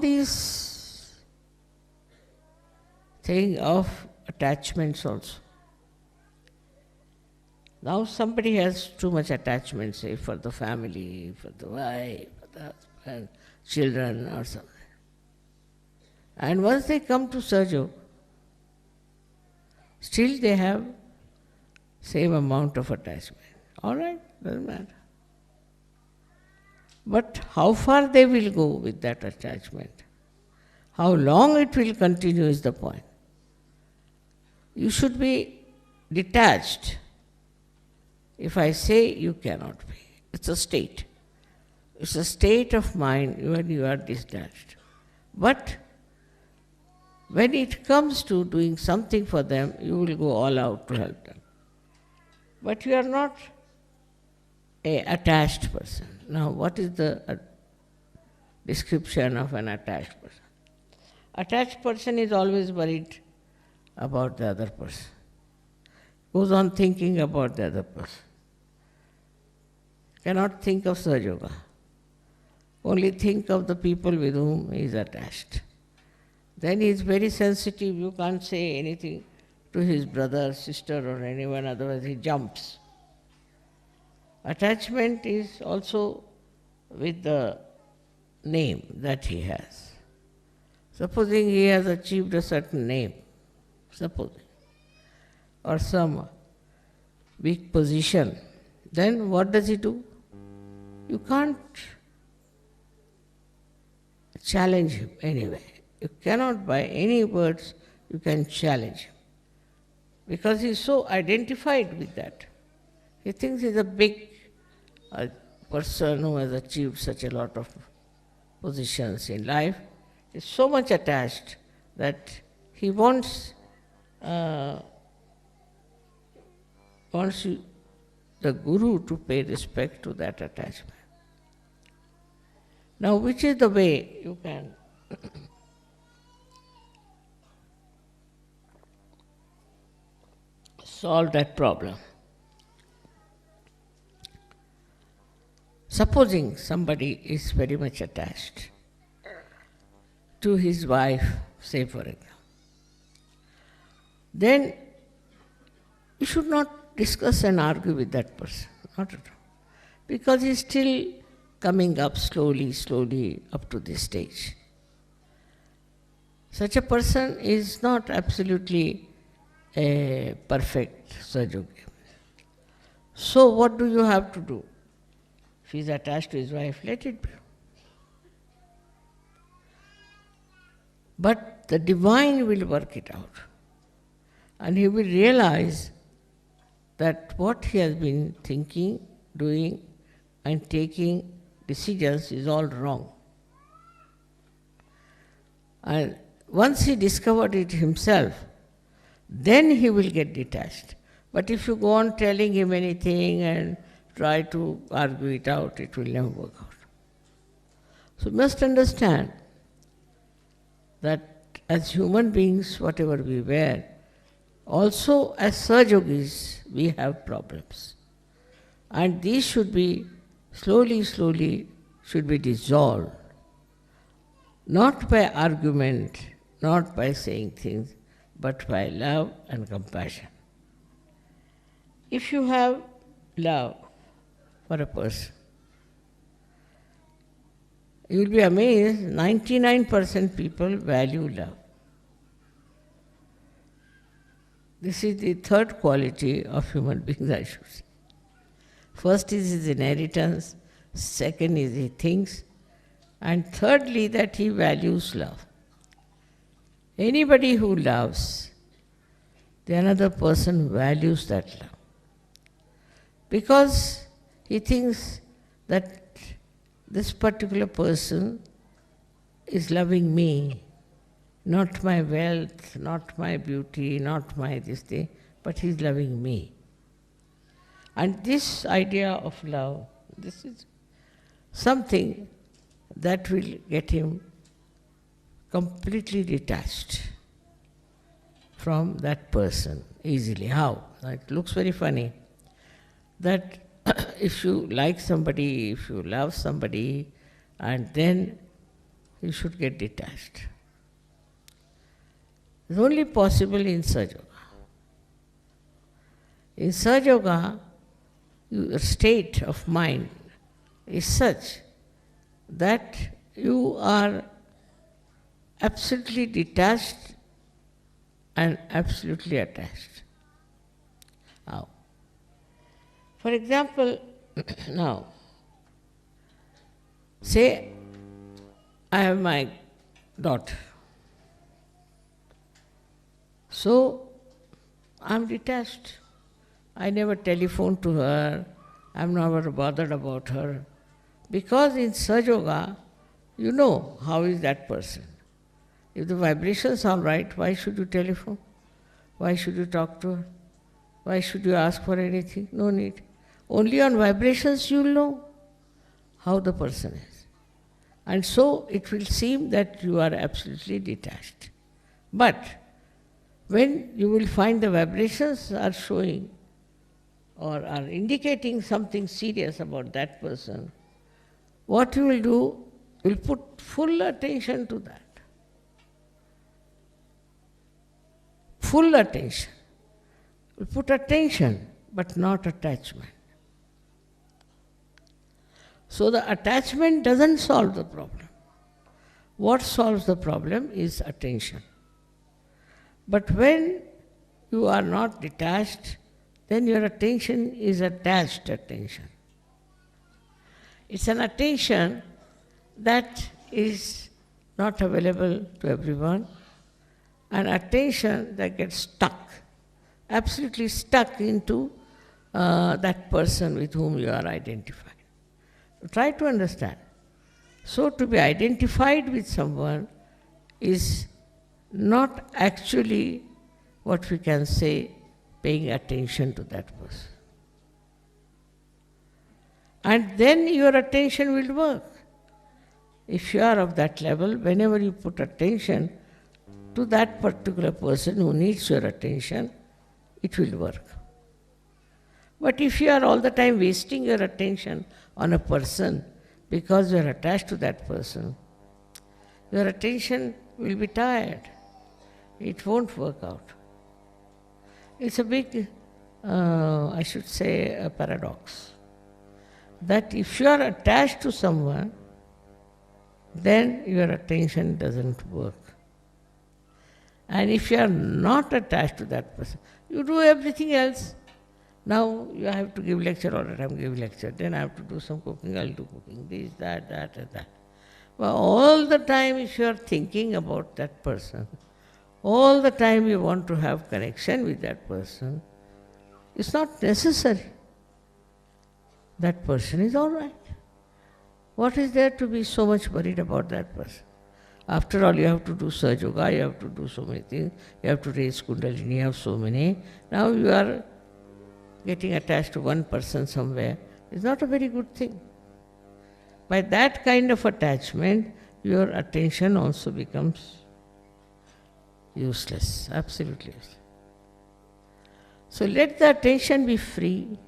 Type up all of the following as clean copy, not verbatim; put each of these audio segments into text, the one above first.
these thing of attachments also. Now somebody has too much attachment, say for the family, for the wife, for the husband, children or something. And once they come to Sahaja, still they have same amount of attachment. All right, doesn't matter. But how far they will go with that attachment, how long it will continue is the point. You should be detached. If I say you cannot be, it's a state. It's a state of mind when you are detached. But when it comes to doing something for them, you will go all out to help them. But you are not an attached person. Now, what is the description of an attached person? Attached person is always worried about the other person. Goes on thinking about the other person. Cannot think of Sahaja Yoga. Only think of the people with whom he is attached. Then he is very sensitive. You can't say anything to his brother, sister or anyone, otherwise he jumps. Attachment is also with the name that he has. Supposing he has achieved a certain name, supposing, or some big position, then what does he do? You can't challenge him anyway. You cannot by any words you can challenge him. Because he is so identified with that. He thinks he is a big person who has achieved such a lot of positions in life. He is so much attached that he wants the Guru to pay respect to that attachment. Now, which is the way you can solve that problem? Supposing somebody is very much attached to his wife, say for example, then you should not discuss and argue with that person, not at all. Because he is still coming up slowly up to this stage. Such a person is not absolutely a perfect Sahaja Yogi. So what do you have to do? If he is attached to his wife, let it be. But the divine will work it out. And he will realize that what he has been thinking, doing, and taking decisions is all wrong. And once he discovered it himself, then he will get detached. But if you go on telling him anything and try to argue it out, it will never work out. So you must understand that as human beings, whatever we were, also as Sahaja Yogis, we have problems. And these should be slowly should be dissolved. Not by argument, not by saying things, but by love and compassion. If you have love for a person, you will be amazed, 99% people value love. This is the third quality of human beings, I should say. First is his inheritance, second is he thinks, and thirdly that he values love. Anybody who loves, the another person values that love. Because he thinks that this particular person is loving me, not my wealth, not my beauty, not my this thing, but he is loving me. And this idea of love, this is something that will get him completely detached from that person easily. How? It looks very funny that if you like somebody, if you love somebody, and then you should get detached. It's only possible in Sahaja Yoga. In Sahaja Yoga, your state of mind is such that you are absolutely detached and absolutely attached. Now, for example, now, say I have my daughter. So, I am detached. I never telephone to her, I am never bothered about her. Because in Sahaja Yoga, you know how is that person. If the vibrations are right, why should you telephone? Why should you talk to her? Why should you ask for anything? No need. Only on vibrations you will know how the person is. And so it will seem that you are absolutely detached. But when you will find the vibrations are showing or are indicating something serious about that person, what you will do, you will put full attention to that. Full attention. You put attention, but not attachment. So the attachment doesn't solve the problem. What solves the problem is attention. But when you are not detached, then your attention is attached attention. It's an attention that is not available to everyone, an attention that gets stuck, absolutely stuck into that person with whom you are identified. Try to understand. So to be identified with someone is not actually what we can say paying attention to that person. And then your attention will work. If you are of that level, whenever you put attention to that particular person who needs your attention, it will work. But if you are all the time wasting your attention on a person because you are attached to that person, your attention will be tired. It won't work out. It's a big, I should say, a paradox. That if you are attached to someone, then your attention doesn't work. And if you are not attached to that person, you do everything else. Now you have to give lecture all the time, give lecture. Then I have to do some cooking, I'll do cooking, this, that, and that. But all the time if you are thinking about that person, all the time you want to have connection with that person, it's not necessary. That person is all right. What is there to be so much worried about that person? After all, you have to do Sahaja Yoga, you have to do so many things, you have to raise Kundalini, you have so many. Now you are getting attached to one person somewhere. It's not a very good thing. By that kind of attachment, your attention also becomes useless, absolutely useless. So let the attention be free.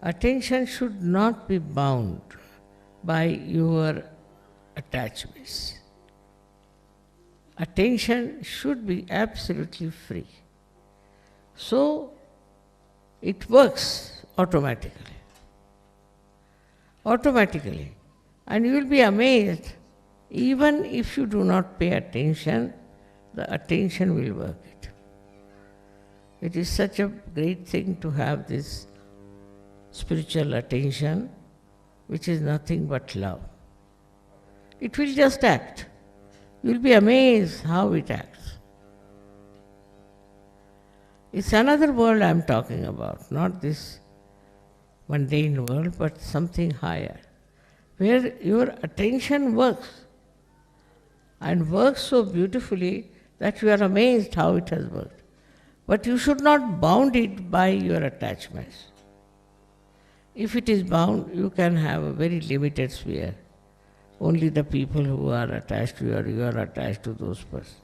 Attention should not be bound by your attachments. Attention should be absolutely free. So it works automatically. Automatically. And you will be amazed, even if you do not pay attention, the attention will work it. It is such a great thing to have this spiritual attention, which is nothing but love. It will just act. You will be amazed how it acts. It's another world I am talking about, not this mundane world, but something higher, where your attention works, and works so beautifully that you are amazed how it has worked. But you should not bound it by your attachments. If it is bound, you can have a very limited sphere. Only the people who are attached to you, or you are attached to those persons.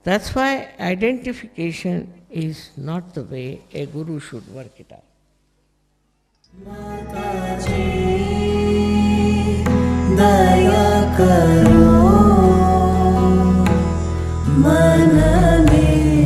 That's why identification is not the way a guru should work it out. Mataji, में